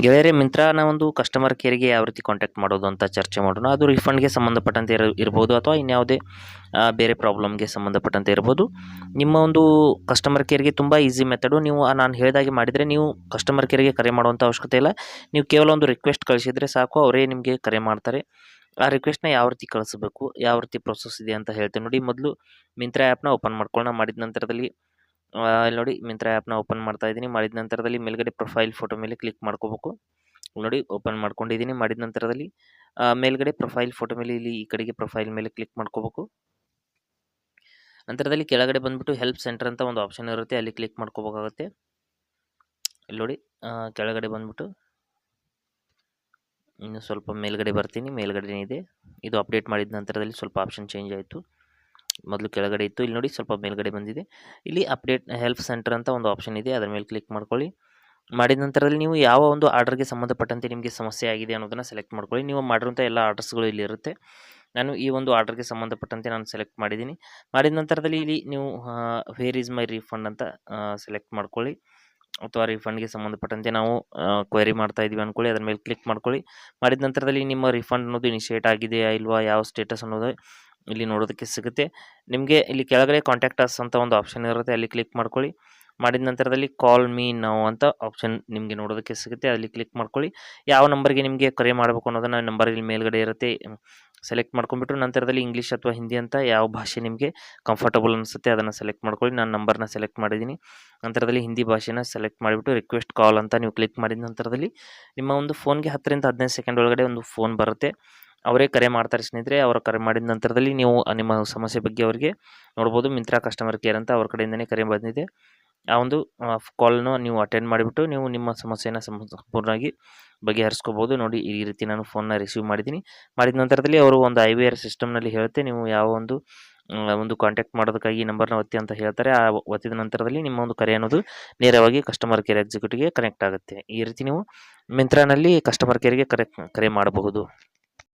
ಗೆಳೆಯರೇ, ಮಿಂತ್ರಾನ ಒಂದು ಕಸ್ಟಮರ್ ಕೇರ್‌ಗೆ ಯಾವ ರೀತಿ ಕಾಂಟ್ಯಾಕ್ಟ್ ಮಾಡೋದು ಅಂತ ಚರ್ಚೆ ಮಾಡೋಣ. ಅದು ರಿಫಂಡ್‌ಗೆ ಸಂಬಂಧಪಟ್ಟಂತೆ ಇರ್ಬೋದು ಅಥವಾ ಇನ್ಯಾವುದೇ ಬೇರೆ ಪ್ರಾಬ್ಲಮ್‌ಗೆ ಸಂಬಂಧಪಟ್ಟಂತೆ ಇರ್ಬೋದು. ನಿಮ್ಮ ಒಂದು ಕಸ್ಟಮರ್ ಕೇರ್‌ಗೆ ತುಂಬ ಈಸಿ ಮೆಥಡು. ನೀವು ನಾನು ಹೇಳಿದಾಗೆ ಮಾಡಿದರೆ ನೀವು ಕಸ್ಟಮರ್ ಕೇರ್‌ಗೆ ಕರೆ ಮಾಡುವಂಥ ಅವಶ್ಯಕತೆ ಇಲ್ಲ. ನೀವು ಕೇವಲ ಒಂದು ರಿಕ್ವೆಸ್ಟ್ ಕಳಿಸಿದರೆ ಸಾಕು, ಅವರೇ ನಿಮಗೆ ಕರೆ ಮಾಡ್ತಾರೆ. ಆ ರಿಕ್ವೆಸ್ಟ್‌ನ ಯಾವ ರೀತಿ ಕಳಿಸಬೇಕು, ಯಾವ ರೀತಿ ಪ್ರೊಸೆಸ್ ಇದೆ ಅಂತ ಹೇಳ್ತೇನೆ ನೋಡಿ. ಮೊದಲು ಮಿಂತ್ರಾ ಆ್ಯಪ್‌ನ ಓಪನ್ ಮಾಡ್ಕೊಳ್ಳೋಣ. ಮಾಡಿದ ನಂತರದಲ್ಲಿ ಇಲ್ಲಿ ನೋಡಿ ಮಿಂತ್ರಾ ಆ್ಯಪ್‌ನ ಓಪನ್ ಮಾಡ್ತಾ ಇದ್ದೀನಿ. ಮಾಡಿದ ನಂತರದಲ್ಲಿ ಮೇಲ್ಗಡೆ ಪ್ರೊಫೈಲ್ ಫೋಟೋ ಮೇಲೆ ಕ್ಲಿಕ್ ಮಾಡ್ಕೋಬೇಕು. ನೋಡಿ ಓಪನ್ ಮಾಡ್ಕೊಂಡಿದ್ದೀನಿ. ಮಾಡಿದ ನಂತರದಲ್ಲಿ ಮೇಲ್ಗಡೆ ಪ್ರೊಫೈಲ್ ಫೋಟೋ ಮೇಲೆ ಇಲ್ಲಿ ಈ ಕಡೆಗೆ ಪ್ರೊಫೈಲ್ ಮೇಲೆ ಕ್ಲಿಕ್ ಮಾಡ್ಕೋಬೇಕು. ನಂತರದಲ್ಲಿ ಕೆಳಗಡೆ ಬಂದ್ಬಿಟ್ಟು ಹೆಲ್ಪ್ ಸೆಂಟರ್ ಅಂತ ಒಂದು ಆಪ್ಷನ್ ಇರುತ್ತೆ, ಅಲ್ಲಿ ಕ್ಲಿಕ್ ಮಾಡ್ಕೋಬೇಕಾಗುತ್ತೆ. ಇಲ್ಲಿ ನೋಡಿ ಕೆಳಗಡೆ ಬಂದ್ಬಿಟ್ಟು ಇನ್ನು ಸ್ವಲ್ಪ ಮೇಲ್ಗಡೆ ಬರ್ತೀನಿ. ಮೇಲ್ಗಡೆ ಇದೆ, ಇದು ಅಪ್ಡೇಟ್ ಮಾಡಿದ ನಂತರದಲ್ಲಿ ಸ್ವಲ್ಪ ಆಪ್ಷನ್ ಚೇಂಜ್ ಆಯಿತು. ಮೊದಲು ಕೆಳಗಡೆ ಇತ್ತು, ಇಲ್ಲಿ ನೋಡಿ ಸ್ವಲ್ಪ ಮೇಲ್ಗಡೆ ಬಂದಿದೆ. ಇಲ್ಲಿ ಅಪ್ಡೇಟ್ ಹೆಲ್ಪ್ ಸೆಂಟರ್ ಅಂತ ಒಂದು ಆಪ್ಷನ್ ಇದೆ, ಅದರ ಮೇಲೆ ಕ್ಲಿಕ್ ಮಾಡ್ಕೊಳ್ಳಿ. ಮಾಡಿದ ನಂತರದಲ್ಲಿ ನೀವು ಯಾವ ಒಂದು ಆರ್ಡರ್ಗೆ ಸಂಬಂಧಪಟ್ಟಂತೆ ನಿಮಗೆ ಸಮಸ್ಯೆ ಆಗಿದೆ ಅನ್ನೋದನ್ನು ಸೆಲೆಕ್ಟ್ ಮಾಡ್ಕೊಳ್ಳಿ. ನೀವು ಮಾಡಿರುವಂಥ ಎಲ್ಲ ಆರ್ಡರ್ಸ್ಗಳು ಇಲ್ಲಿ ಇರುತ್ತೆ. ನಾನು ಈ ಒಂದು ಆರ್ಡರ್ಗೆ ಸಂಬಂಧಪಟ್ಟಂತೆ ನಾನು ಸೆಲೆಕ್ಟ್ ಮಾಡಿದ್ದೀನಿ. ಮಾಡಿದ ನಂತರದಲ್ಲಿ ಇಲ್ಲಿ ನೀವು ವೇರ್ ಈಸ್ ಮೈ ರೀಫಂಡ್ ಅಂತ ಸೆಲೆಕ್ಟ್ ಮಾಡ್ಕೊಳ್ಳಿ. ಅಥವಾ ರಿಫಂಡ್ಗೆ ಸಂಬಂಧಪಟ್ಟಂತೆ ನಾವು ಕ್ವೆರಿ ಮಾಡ್ತಾ ಇದ್ದೀವಿ ಅಂದ್ಕೊಳ್ಳಿ, ಅದರ ಮೇಲೆ ಕ್ಲಿಕ್ ಮಾಡ್ಕೊಳ್ಳಿ. ಮಾಡಿದ ನಂತರದಲ್ಲಿ ನಿಮ್ಮ ರಿಫಂಡ್ ಅನ್ನೋದು ಇನಿಷಿಯೇಟ್ ಆಗಿದೆಯಾ ಇಲ್ವಾ, ಯಾವ ಸ್ಟೇಟಸ್ ಅನ್ನೋದು ಇಲ್ಲಿ ನೋಡೋದಕ್ಕೆ ಸಿಗುತ್ತೆ. ನಿಮಗೆ ಇಲ್ಲಿ ಕೆಳಗಡೆ ಕಾಂಟ್ಯಾಕ್ಟ್ ಅಸ್ ಅಂತ ಒಂದು ಆಪ್ಷನ್ ಇರುತ್ತೆ, ಅಲ್ಲಿ ಕ್ಲಿಕ್ ಮಾಡ್ಕೊಳ್ಳಿ. ಮಾಡಿದ ನಂತರದಲ್ಲಿ ಕಾಲ್ ಮೀ ನೌ ಅಂತ ಆಪ್ಷನ್ ನಿಮಗೆ ನೋಡೋದಕ್ಕೆ ಸಿಗುತ್ತೆ, ಅಲ್ಲಿ ಕ್ಲಿಕ್ ಮಾಡ್ಕೊಳ್ಳಿ. ಯಾವ ನಂಬರ್ಗೆ ನಿಮಗೆ ಕರೆ ಮಾಡಬೇಕು ಅನ್ನೋದನ್ನು ನಂಬರ್ ಇಲ್ಲಿ ಮೇಲ್ಗಡೆ ಇರುತ್ತೆ, ಸೆಲೆಕ್ಟ್ ಮಾಡ್ಕೊಂಡ್ಬಿಟ್ಟು ನಂತರದಲ್ಲಿ ಇಂಗ್ಲೀಷ್ ಅಥವಾ ಹಿಂದಿ ಅಂತ ಯಾವ ಭಾಷೆ ನಿಮಗೆ ಕಂಫರ್ಟಬಲ್ ಅನಿಸುತ್ತೆ ಅದನ್ನು ಸೆಲೆಕ್ಟ್ ಮಾಡ್ಕೊಳ್ಳಿ. ನಾನು ನಂಬರ್ನ ಸೆಲೆಕ್ಟ್ ಮಾಡಿದ್ದೀನಿ. ನಂತರದಲ್ಲಿ ಹಿಂದಿ ಭಾಷೆನ ಸೆಲೆಕ್ಟ್ ಮಾಡಿಬಿಟ್ಟು ರಿಕ್ವೆಸ್ಟ್ ಕಾಲ್ ಅಂತ ನೀವು ಕ್ಲಿಕ್ ಮಾಡಿದ ನಂತರದಲ್ಲಿ ನಿಮ್ಮ ಒಂದು ಫೋನ್ಗೆ 10 ರಿಂದ 15 ಸೆಕೆಂಡ್ ಒಳಗಡೆ ಒಂದು ಫೋನ್ ಬರುತ್ತೆ. ಅವರೇ ಕರೆ ಮಾಡ್ತಾರೆ ಸ್ನೇಹಿತರೆ. ಅವರು ಕರೆ ಮಾಡಿದ ನಂತರದಲ್ಲಿ ನೀವು ನಿಮ್ಮ ಸಮಸ್ಯೆ ಬಗ್ಗೆ ಅವರಿಗೆ ನೋಡ್ಬೋದು. ಮಿಂತ್ರಾ ಕಸ್ಟಮರ್ ಕೇರ್ ಅಂತ ಅವ್ರ ಕಡೆಯಿಂದನೇ ಕರೆ ಬಂದಿದೆ. ಆ ಒಂದು ಕಾಲ್ನ ನೀವು ಅಟೆಂಡ್ ಮಾಡಿಬಿಟ್ಟು ನೀವು ನಿಮ್ಮ ಸಮಸ್ಯೆನ ಸಂಪೂರ್ಣವಾಗಿ ಬಗೆಹರಿಸ್ಕೋಬೋದು. ನೋಡಿ ಈ ರೀತಿ ನಾನು ಫೋನ್ನ ರಿಸೀವ್ ಮಾಡಿದ್ದೀನಿ. ಮಾಡಿದ ನಂತರದಲ್ಲಿ ಅವರು ಒಂದು IVR ಸಿಸ್ಟಮ್ನಲ್ಲಿ ಹೇಳುತ್ತೆ, ನೀವು ಯಾವ ಒಂದು ಕಾಂಟ್ಯಾಕ್ಟ್ ಮಾಡೋದಕ್ಕಾಗಿ ಈ ನಂಬರ್ನ ಒತ್ತಿ ಅಂತ ಹೇಳ್ತಾರೆ. ಆ ಒತ್ತಿದ ನಂತರದಲ್ಲಿ ನಿಮ್ಮ ಒಂದು ಕರೆ ಅನ್ನೋದು ನೇರವಾಗಿ ಕಸ್ಟಮರ್ ಕೇರ್ ಎಕ್ಸಿಕ್ಯೂಟಿವ್ಗೆ ಕನೆಕ್ಟ್ ಆಗುತ್ತೆ. ಈ ರೀತಿ ನೀವು ಮಿಂತ್ರಾನಲ್ಲಿ ಕಸ್ಟಮರ್ ಕೇರ್ಗೆ ಕರೆ ಮಾಡಬಹುದು.